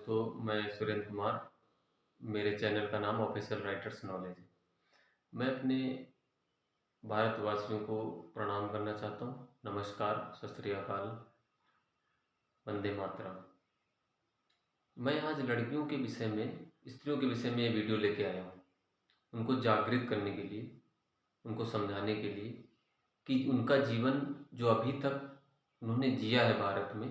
दोस्तों, मैं सुरेंद्र कुमार। मेरे चैनल का नाम ऑफिशियल राइटर्स नॉलेज है। मैं अपने भारतवासियों को प्रणाम करना चाहता हूँ। नमस्कार, सत श्री अकाल, वंदे मातरम। मैं आज लड़कियों के विषय में, स्त्रियों के विषय में ये वीडियो लेके आया हूँ। उनको जागृत करने के लिए, उनको समझाने के लिए कि उनका जीवन जो अभी तक उन्होंने जिया है भारत में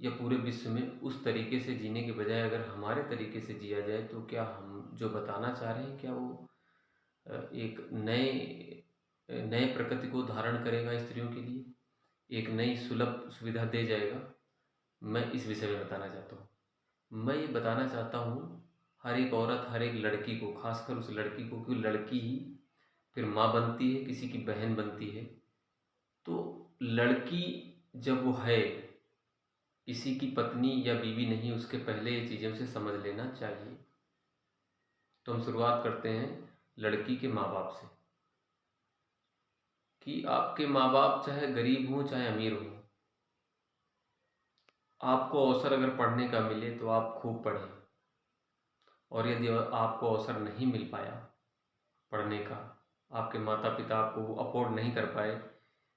या पूरे विश्व में, उस तरीके से जीने के बजाय अगर हमारे तरीके से जिया जाए तो क्या हम जो बताना चाह रहे हैं, क्या वो एक नए नए प्रकृति को धारण करेगा, स्त्रियों के लिए एक नई सुलभ सुविधा दे जाएगा। मैं इस विषय में बताना चाहता हूँ। मैं ये बताना चाहता हूँ हर एक औरत, हर एक लड़की को, खासकर उस लड़की को, क्योंकि लड़की ही फिर माँ बनती है, किसी की बहन बनती है। तो लड़की जब वो है, किसी की पत्नी या बीवी नहीं, उसके पहले ये चीज़ें उसे समझ लेना चाहिए। तो हम शुरुआत करते हैं लड़की के माँ बाप से कि आपके माँ बाप चाहे गरीब हों चाहे अमीर हों, आपको अवसर अगर पढ़ने का मिले तो आप खूब पढ़ें। और यदि आपको अवसर नहीं मिल पाया पढ़ने का, आपके माता पिता आपको अफोर्ड नहीं कर पाए,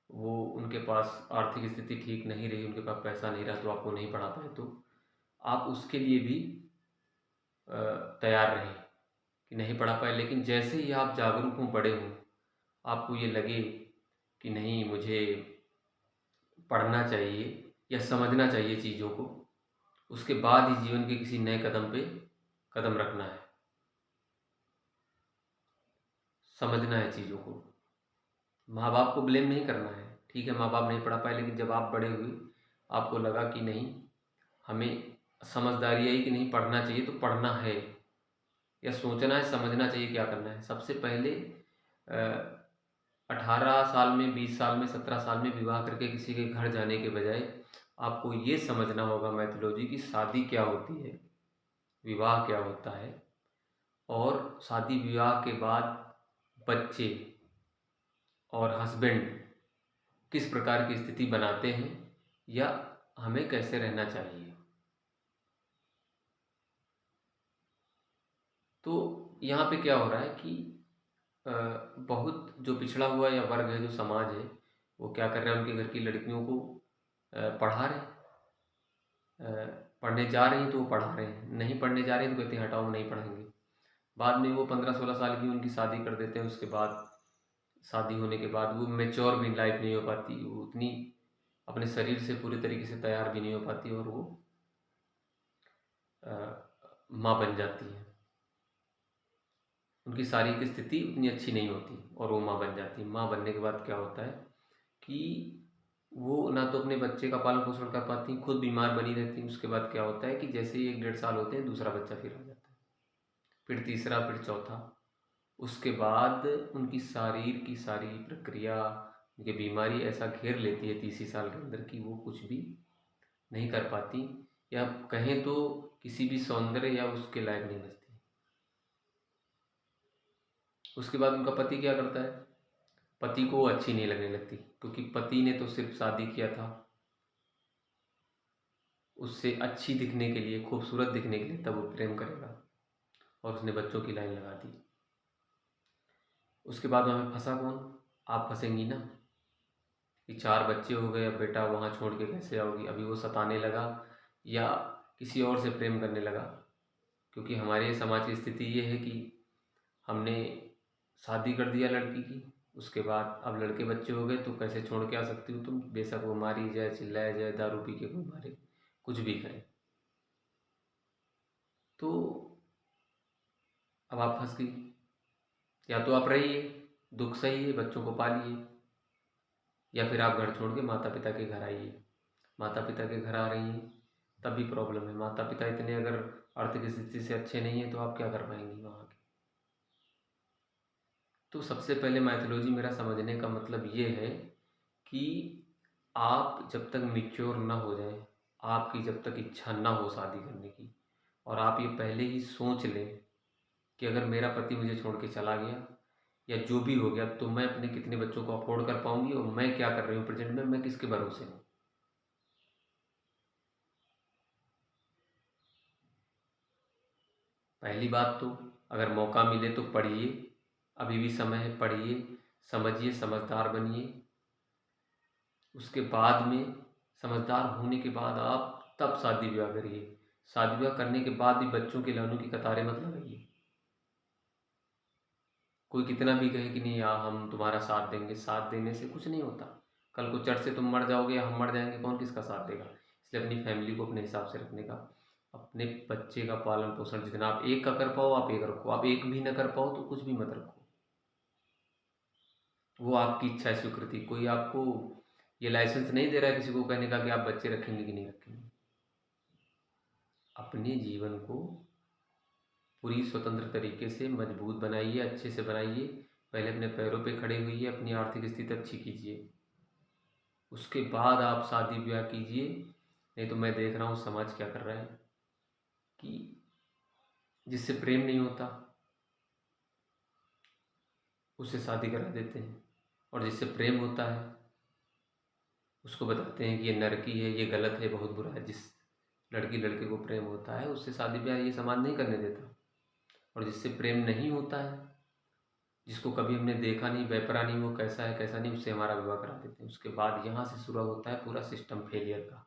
वो उनके पास आर्थिक स्थिति ठीक नहीं रही, उनके पास पैसा नहीं रहा तो आपको नहीं पढ़ा पाए, तो आप उसके लिए भी तैयार रहें कि नहीं पढ़ा पाए। लेकिन जैसे ही आप जागरूक हों, बड़े हों, आपको ये लगे कि नहीं, मुझे पढ़ना चाहिए या समझना चाहिए चीज़ों को, उसके बाद ही जीवन के किसी नए कदम पे कदम रखना है, समझना है चीज़ों को। माँ बाप को ब्लेम नहीं करना है। ठीक है, माँ बाप नहीं पढ़ा पाए, लेकिन जब आप बड़े हुए, आपको लगा कि नहीं, हमें समझदारी आई कि नहीं, पढ़ना चाहिए, तो पढ़ना है या सोचना है, समझना चाहिए क्या करना है। सबसे पहले 18 साल में, 20 साल में, 17 साल में विवाह करके किसी के घर जाने के बजाय आपको ये समझना होगा मैथोलॉजी की शादी क्या होती है, विवाह क्या होता है, और शादी विवाह के बाद बच्चे और हस्बैंड किस प्रकार की स्थिति बनाते हैं या हमें कैसे रहना चाहिए। तो यहाँ पे क्या हो रहा है कि बहुत जो पिछड़ा हुआ या वर्ग है, जो समाज है, वो क्या कर रहे हैं, उनके घर की लड़कियों को पढ़ा रहे हैं। पढ़ने जा रही हैं तो वो पढ़ा रहे हैं, नहीं पढ़ने जा रही हैं तो कहते हैं हटाओ, नहीं पढ़ाएंगे। बाद में वो 15-16 साल की उनकी शादी कर देते हैं। उसके बाद शादी होने के बाद वो मेच्योर भी लाइफ नहीं हो पाती, वो उतनी अपने शरीर से पूरी तरीके से तैयार भी नहीं हो पाती, और वो माँ बन जाती है। उनकी शारीरिक स्थिति उतनी अच्छी नहीं होती और वो माँ बन जाती है। माँ बनने के बाद क्या होता है कि वो ना तो अपने बच्चे का पालन पोषण कर पाती, खुद बीमार बनी रहती। उसके बाद क्या होता है कि जैसे ही 1-1.5 साल होते हैं, दूसरा बच्चा फिर आ जाता है, फिर तीसरा, फिर चौथा। उसके बाद उनकी शरीर की सारी प्रक्रिया, उनकी बीमारी ऐसा घेर लेती है 30 साल के अंदर कि वो कुछ भी नहीं कर पाती, या कहें तो किसी भी सौंदर्य या उसके लायक नहीं बचती। उसके बाद उनका पति क्या करता है, पति को वो अच्छी नहीं लगने लगती, क्योंकि पति ने तो सिर्फ शादी किया था उससे अच्छी दिखने के लिए, खूबसूरत दिखने के लिए, तब वो प्रेम करेगा, और उसने बच्चों की लाइन लगा दी। उसके बाद वहाँ फंसा कौन? आप फंसेंगी ना कि 4 बच्चे हो गए, अब बेटा वहाँ छोड़ के कैसे आओगी। अभी वो सताने लगा या किसी और से प्रेम करने लगा, क्योंकि हमारे समाज की स्थिति ये है कि हमने शादी कर दिया लड़की की, उसके बाद अब लड़के बच्चे हो गए तो कैसे छोड़ के आ सकती हो तुम, बेशक वो मारी जाए, चिल्लाया जाए, दारू पी के कोई मारे, कुछ भी करे। तो अब आप फंस गई। या तो आप रहिए, दुख सहिए, बच्चों को पालिए, या फिर आप घर छोड़ के माता पिता के घर आइए। माता पिता के घर आ रही हैं तब भी प्रॉब्लम है। माता पिता इतने अगर आर्थिक स्थिति से अच्छे नहीं हैं तो आप क्या कर पाएंगी वहाँ के। तो सबसे पहले माइथोलॉजी मेरा समझने का मतलब ये है कि आप जब तक मैच्योर ना हो जाए, आपकी जब तक इच्छा ना हो शादी करने की, और आप ये पहले ही सोच लें कि अगर मेरा पति मुझे छोड़ के चला गया या जो भी हो गया, तो मैं अपने कितने बच्चों को अफोर्ड कर पाऊंगी, और मैं क्या कर रही हूँ प्रेजेंट में, मैं किसके भरोसे हूँ। पहली बात तो अगर मौका मिले तो पढ़िए, अभी भी समय है, पढ़िए, समझिए, समझदार बनिए। उसके बाद में समझदार होने के बाद आप तब शादी ब्याह करिए। शादी ब्याह करने के बाद भी बच्चों के लानों की कतारें मत लगाइए। कोई कितना भी कहे कि नहीं यार हम तुम्हारा साथ देंगे, साथ देने से कुछ नहीं होता। कल को चट से तुम मर जाओगे या हम मर जाएंगे, कौन किसका साथ देगा। इसलिए अपनी फैमिली को अपने हिसाब से रखने का, अपने बच्चे का पालन पोषण जितना आप एक का कर पाओ आप एक रखो, आप एक भी ना कर पाओ तो कुछ भी मत रखो। वो आपकी इच्छा है, स्वीकृति। कोई आपको ये लाइसेंस नहीं दे रहा है किसी को कहने का कि आप बच्चे रखेंगे कि नहीं रखेंगे। अपने जीवन को पूरी स्वतंत्र तरीके से मजबूत बनाइए, अच्छे से बनाइए। पहले अपने पैरों पे खड़े होइए, अपनी आर्थिक स्थिति अच्छी कीजिए, उसके बाद आप शादी ब्याह कीजिए। नहीं तो मैं देख रहा हूँ समाज क्या कर रहा है कि जिससे प्रेम नहीं होता उससे शादी करा देते हैं, और जिससे प्रेम होता है उसको बताते हैं कि ये नरकी है, ये गलत है, बहुत बुरा है। जिस लड़की लड़के को प्रेम होता है उससे शादी ब्याह ये समाज नहीं करने देता। और जिससे प्रेम नहीं होता है, जिसको कभी हमने देखा नहीं, बेपरा नहीं, वो कैसा है कैसा नहीं, उससे हमारा विवाह करा देते हैं। उसके बाद यहाँ से शुरू होता है पूरा सिस्टम फेलियर का।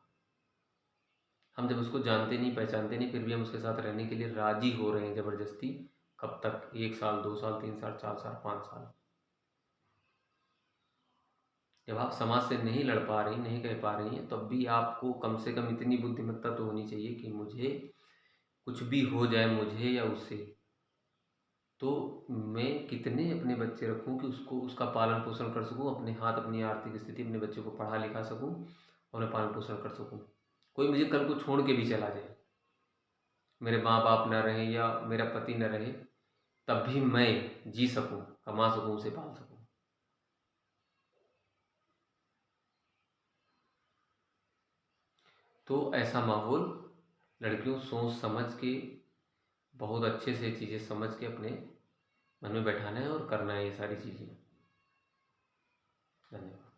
हम जब उसको जानते नहीं, पहचानते नहीं, फिर भी हम उसके साथ रहने के लिए राजी हो रहे हैं ज़बरदस्ती। कब तक? 1 साल, 2 साल, 3 साल, 4 साल, 5 साल। जब आप समाज से नहीं लड़ पा रही, नहीं कह पा रही हैं, तब भी आपको कम से कम इतनी बुद्धिमत्ता तो होनी चाहिए कि मुझे कुछ भी हो जाए, मुझे या उसे, तो मैं कितने अपने बच्चे रखूं कि उसको उसका पालन पोषण कर सकूं, अपने हाथ, अपनी आर्थिक स्थिति, अपने बच्चों को पढ़ा लिखा सकूं और उन्हें पालन पोषण कर सकूं। कोई मुझे कल को छोड़ के भी चला जाए, मेरे माँ बाप न रहे या मेरा पति न रहे, तब भी मैं जी सकूं, कमा सकूं, उसे पाल सकूं। तो ऐसा माहौल लड़कियों सोच समझ के, बहुत अच्छे से चीज़ें समझ के अपने मन में बैठाना है और करना है ये सारी चीज़ें। धन्यवाद।